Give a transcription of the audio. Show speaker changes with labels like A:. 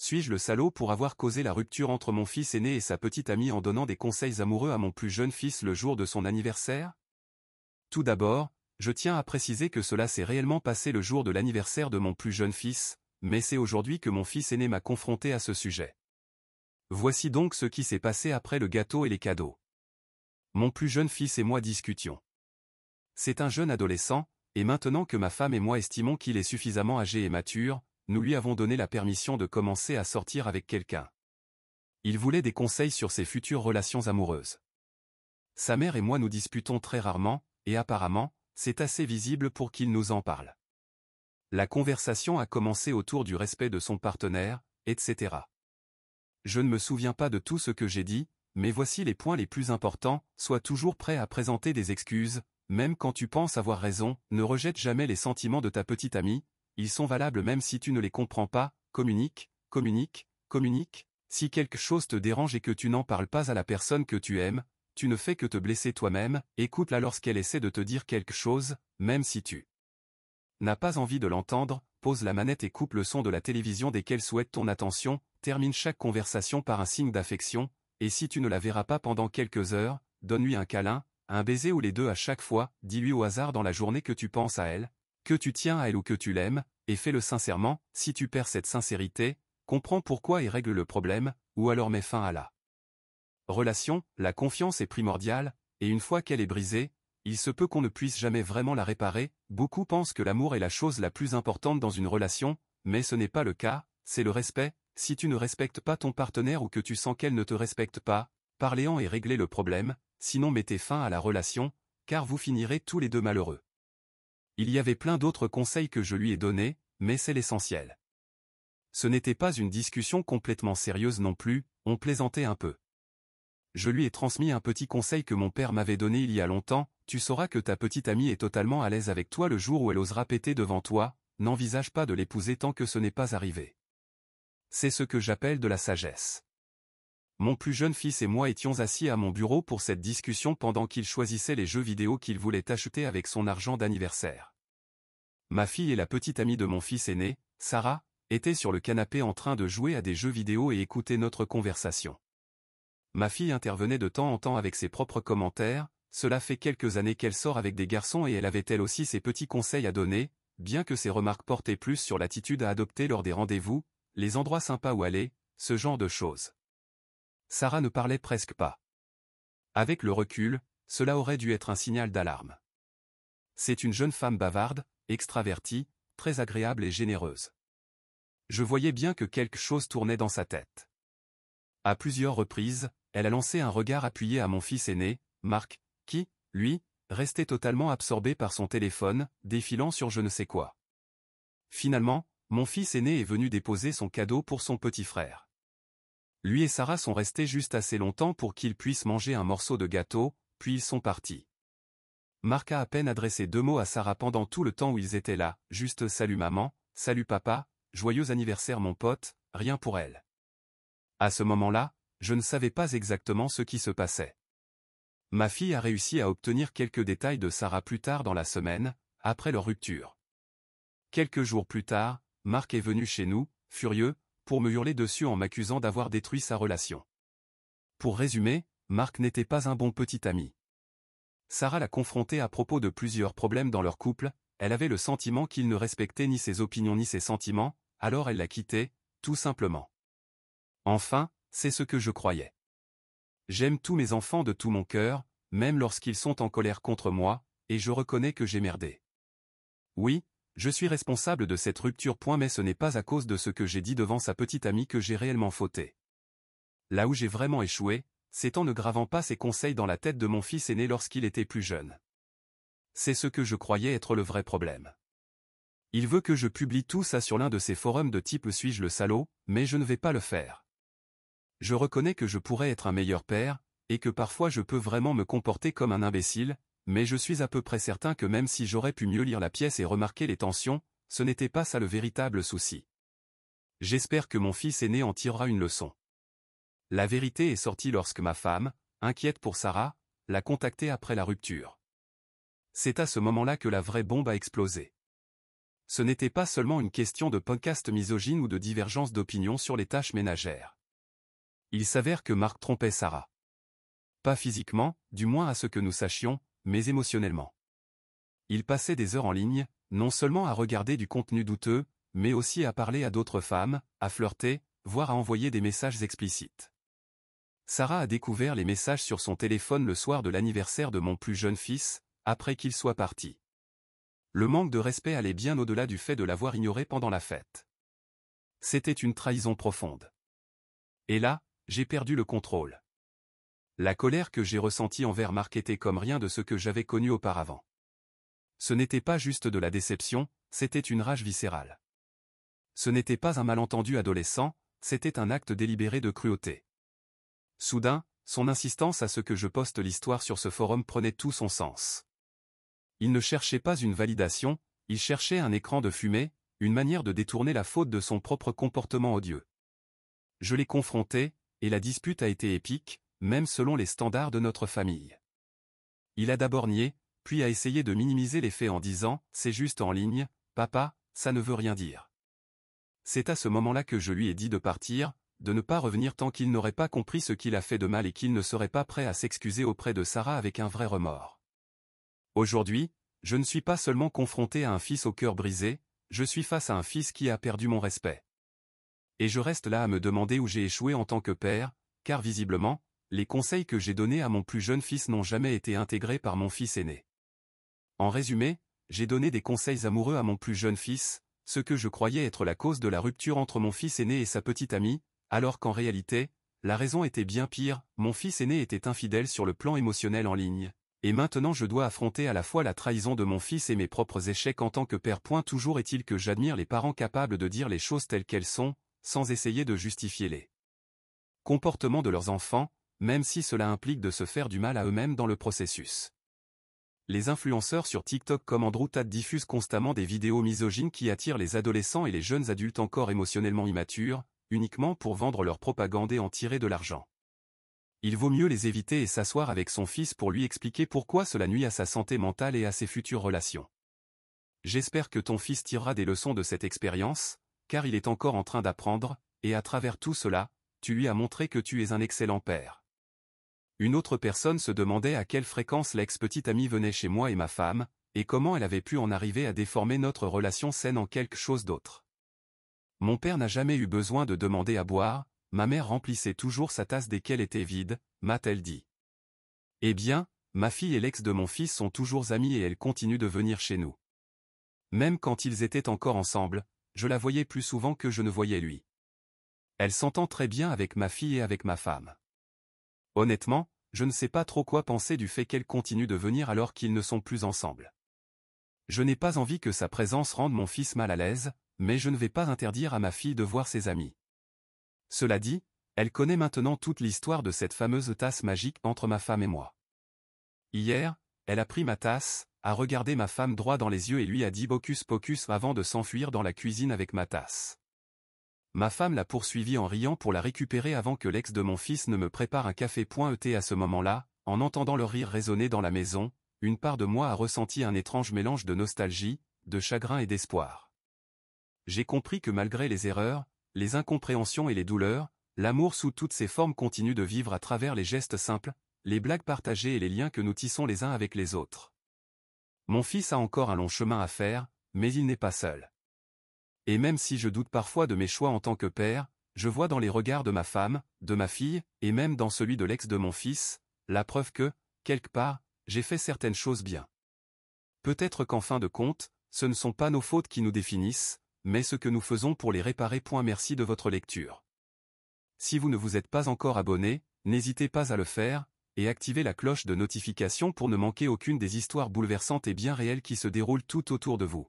A: Suis-je le salaud pour avoir causé la rupture entre mon fils aîné et sa petite amie en donnant des conseils amoureux à mon plus jeune fils le jour de son anniversaire? Tout d'abord, je tiens à préciser que cela s'est réellement passé le jour de l'anniversaire de mon plus jeune fils, mais c'est aujourd'hui que mon fils aîné m'a confronté à ce sujet. Voici donc ce qui s'est passé après le gâteau et les cadeaux. Mon plus jeune fils et moi discutions. C'est un jeune adolescent, et maintenant que ma femme et moi estimons qu'il est suffisamment âgé et mature, nous lui avons donné la permission de commencer à sortir avec quelqu'un. Il voulait des conseils sur ses futures relations amoureuses. Sa mère et moi nous disputons très rarement, et apparemment, c'est assez visible pour qu'il nous en parle. La conversation a commencé autour du respect de son partenaire, etc. Je ne me souviens pas de tout ce que j'ai dit, mais voici les points les plus importants. Sois toujours prêt à présenter des excuses, même quand tu penses avoir raison. Ne rejette jamais les sentiments de ta petite amie, ils sont valables même si tu ne les comprends pas. Communique, communique, communique. Si quelque chose te dérange et que tu n'en parles pas à la personne que tu aimes, tu ne fais que te blesser toi-même. Écoute-la lorsqu'elle essaie de te dire quelque chose, même si tu n'as pas envie de l'entendre. Pose la manette et coupe le son de la télévision dès qu'elle souhaite ton attention. Termine chaque conversation par un signe d'affection, et si tu ne la verras pas pendant quelques heures, donne-lui un câlin, un baiser ou les deux à chaque fois. Dis-lui au hasard dans la journée que tu penses à elle, que tu tiens à elle ou que tu l'aimes, et fais-le sincèrement. Si tu perds cette sincérité, comprends pourquoi et règle le problème, ou alors mets fin à la relation. La confiance est primordiale, et une fois qu'elle est brisée, il se peut qu'on ne puisse jamais vraiment la réparer. Beaucoup pensent que l'amour est la chose la plus importante dans une relation, mais ce n'est pas le cas, c'est le respect. Si tu ne respectes pas ton partenaire ou que tu sens qu'elle ne te respecte pas, parlez-en et réglez le problème, sinon mettez fin à la relation, car vous finirez tous les deux malheureux. Il y avait plein d'autres conseils que je lui ai donnés, mais c'est l'essentiel. Ce n'était pas une discussion complètement sérieuse non plus, on plaisantait un peu. Je lui ai transmis un petit conseil que mon père m'avait donné il y a longtemps. Tu sauras que ta petite amie est totalement à l'aise avec toi le jour où elle osera péter devant toi. N'envisage pas de l'épouser tant que ce n'est pas arrivé. C'est ce que j'appelle de la sagesse. Mon plus jeune fils et moi étions assis à mon bureau pour cette discussion pendant qu'il choisissait les jeux vidéo qu'il voulait acheter avec son argent d'anniversaire. Ma fille et la petite amie de mon fils aîné, Sarah, étaient sur le canapé en train de jouer à des jeux vidéo et écouter notre conversation. Ma fille intervenait de temps en temps avec ses propres commentaires. Cela fait quelques années qu'elle sort avec des garçons et elle avait elle aussi ses petits conseils à donner, bien que ses remarques portaient plus sur l'attitude à adopter lors des rendez-vous, les endroits sympas où aller, ce genre de choses. Sarah ne parlait presque pas. Avec le recul, cela aurait dû être un signal d'alarme. C'est une jeune femme bavarde, extravertie, très agréable et généreuse. Je voyais bien que quelque chose tournait dans sa tête. À plusieurs reprises, elle a lancé un regard appuyé à mon fils aîné, Marc, qui, lui, restait totalement absorbé par son téléphone, défilant sur je ne sais quoi. Finalement, mon fils aîné est venu déposer son cadeau pour son petit frère. Lui et Sarah sont restés juste assez longtemps pour qu'ils puissent manger un morceau de gâteau, puis ils sont partis. Marc a à peine adressé 2 mots à Sarah pendant tout le temps où ils étaient là, juste salut maman, salut papa, joyeux anniversaire mon pote, rien pour elle. À ce moment-là, je ne savais pas exactement ce qui se passait. Ma fille a réussi à obtenir quelques détails de Sarah plus tard dans la semaine, après leur rupture. Quelques jours plus tard, Marc est venu chez nous, furieux, pour me hurler dessus en m'accusant d'avoir détruit sa relation. Pour résumer, Marc n'était pas un bon petit ami. Sarah l'a confronté à propos de plusieurs problèmes dans leur couple, elle avait le sentiment qu'il ne respectait ni ses opinions ni ses sentiments, alors elle l'a quitté, tout simplement. Enfin, c'est ce que je croyais. J'aime tous mes enfants de tout mon cœur, même lorsqu'ils sont en colère contre moi, et je reconnais que j'ai merdé. Oui, je suis responsable de cette rupture. Mais ce n'est pas à cause de ce que j'ai dit devant sa petite amie que j'ai réellement fauté. Là où j'ai vraiment échoué, c'est en ne gravant pas ces conseils dans la tête de mon fils aîné lorsqu'il était plus jeune. C'est ce que je croyais être le vrai problème. Il veut que je publie tout ça sur l'un de ces forums de type suis-je le salaud, mais je ne vais pas le faire. Je reconnais que je pourrais être un meilleur père, et que parfois je peux vraiment me comporter comme un imbécile, mais je suis à peu près certain que même si j'aurais pu mieux lire la pièce et remarquer les tensions, ce n'était pas ça le véritable souci. J'espère que mon fils aîné en tirera une leçon. La vérité est sortie lorsque ma femme, inquiète pour Sarah, l'a contactée après la rupture. C'est à ce moment-là que la vraie bombe a explosé. Ce n'était pas seulement une question de podcast misogyne ou de divergence d'opinion sur les tâches ménagères. Il s'avère que Marc trompait Sarah. Pas physiquement, du moins à ce que nous sachions, mais émotionnellement. Il passait des heures en ligne, non seulement à regarder du contenu douteux, mais aussi à parler à d'autres femmes, à flirter, voire à envoyer des messages explicites. Sarah a découvert les messages sur son téléphone le soir de l'anniversaire de mon plus jeune fils, après qu'il soit parti. Le manque de respect allait bien au-delà du fait de l'avoir ignoré pendant la fête. C'était une trahison profonde. Et là, j'ai perdu le contrôle. La colère que j'ai ressentie envers Marc était comme rien de ce que j'avais connu auparavant. Ce n'était pas juste de la déception, c'était une rage viscérale. Ce n'était pas un malentendu adolescent, c'était un acte délibéré de cruauté. Soudain, son insistance à ce que je poste l'histoire sur ce forum prenait tout son sens. Il ne cherchait pas une validation, il cherchait un écran de fumée, une manière de détourner la faute de son propre comportement odieux. Je l'ai confronté, et la dispute a été épique, même selon les standards de notre famille. Il a d'abord nié, puis a essayé de minimiser les faits en disant « c'est juste en ligne, papa, ça ne veut rien dire ». C'est à ce moment-là que je lui ai dit de partir, de ne pas revenir tant qu'il n'aurait pas compris ce qu'il a fait de mal et qu'il ne serait pas prêt à s'excuser auprès de Sarah avec un vrai remords. Aujourd'hui, je ne suis pas seulement confronté à un fils au cœur brisé, je suis face à un fils qui a perdu mon respect. Et je reste là à me demander où j'ai échoué en tant que père, car visiblement, les conseils que j'ai donnés à mon plus jeune fils n'ont jamais été intégrés par mon fils aîné. En résumé, j'ai donné des conseils amoureux à mon plus jeune fils, ce que je croyais être la cause de la rupture entre mon fils aîné et sa petite amie, alors qu'en réalité, la raison était bien pire, mon fils aîné était infidèle sur le plan émotionnel en ligne. Et maintenant je dois affronter à la fois la trahison de mon fils et mes propres échecs en tant que père. Toujours est-il que j'admire les parents capables de dire les choses telles qu'elles sont, sans essayer de justifier les comportements de leurs enfants, même si cela implique de se faire du mal à eux-mêmes dans le processus. Les influenceurs sur TikTok comme Andrew Tate diffusent constamment des vidéos misogynes qui attirent les adolescents et les jeunes adultes encore émotionnellement immatures, uniquement pour vendre leur propagande et en tirer de l'argent. Il vaut mieux les éviter et s'asseoir avec son fils pour lui expliquer pourquoi cela nuit à sa santé mentale et à ses futures relations. J'espère que ton fils tirera des leçons de cette expérience, car il est encore en train d'apprendre, et à travers tout cela, tu lui as montré que tu es un excellent père. Une autre personne se demandait à quelle fréquence l'ex-petite amie venait chez moi et ma femme, et comment elle avait pu en arriver à déformer notre relation saine en quelque chose d'autre. Mon père n'a jamais eu besoin de demander à boire, ma mère remplissait toujours sa tasse dès qu'elle était vide, m'a-t-elle dit. Eh bien, ma fille et l'ex de mon fils sont toujours amies et elle continue de venir chez nous. Même quand ils étaient encore ensemble, je la voyais plus souvent que je ne voyais lui. Elle s'entend très bien avec ma fille et avec ma femme. Honnêtement, je ne sais pas trop quoi penser du fait qu'elle continue de venir alors qu'ils ne sont plus ensemble. Je n'ai pas envie que sa présence rende mon fils mal à l'aise, mais je ne vais pas interdire à ma fille de voir ses amis. Cela dit, elle connaît maintenant toute l'histoire de cette fameuse tasse magique entre ma femme et moi. Hier, elle a pris ma tasse, a regardé ma femme droit dans les yeux et lui a dit Bocus Pocus avant de s'enfuir dans la cuisine avec ma tasse. Ma femme l'a poursuivie en riant pour la récupérer avant que l'ex de mon fils ne me prépare un café. À ce moment-là, en entendant leur rire résonner dans la maison, une part de moi a ressenti un étrange mélange de nostalgie, de chagrin et d'espoir. J'ai compris que malgré les erreurs, les incompréhensions et les douleurs, l'amour sous toutes ses formes continue de vivre à travers les gestes simples, les blagues partagées et les liens que nous tissons les uns avec les autres. Mon fils a encore un long chemin à faire, mais il n'est pas seul. Et même si je doute parfois de mes choix en tant que père, je vois dans les regards de ma femme, de ma fille, et même dans celui de l'ex de mon fils, la preuve que, quelque part, j'ai fait certaines choses bien. Peut-être qu'en fin de compte, ce ne sont pas nos fautes qui nous définissent, mais ce que nous faisons pour les réparer. Merci de votre lecture. Si vous ne vous êtes pas encore abonné, n'hésitez pas à le faire, et activez la cloche de notification pour ne manquer aucune des histoires bouleversantes et bien réelles qui se déroulent tout autour de vous.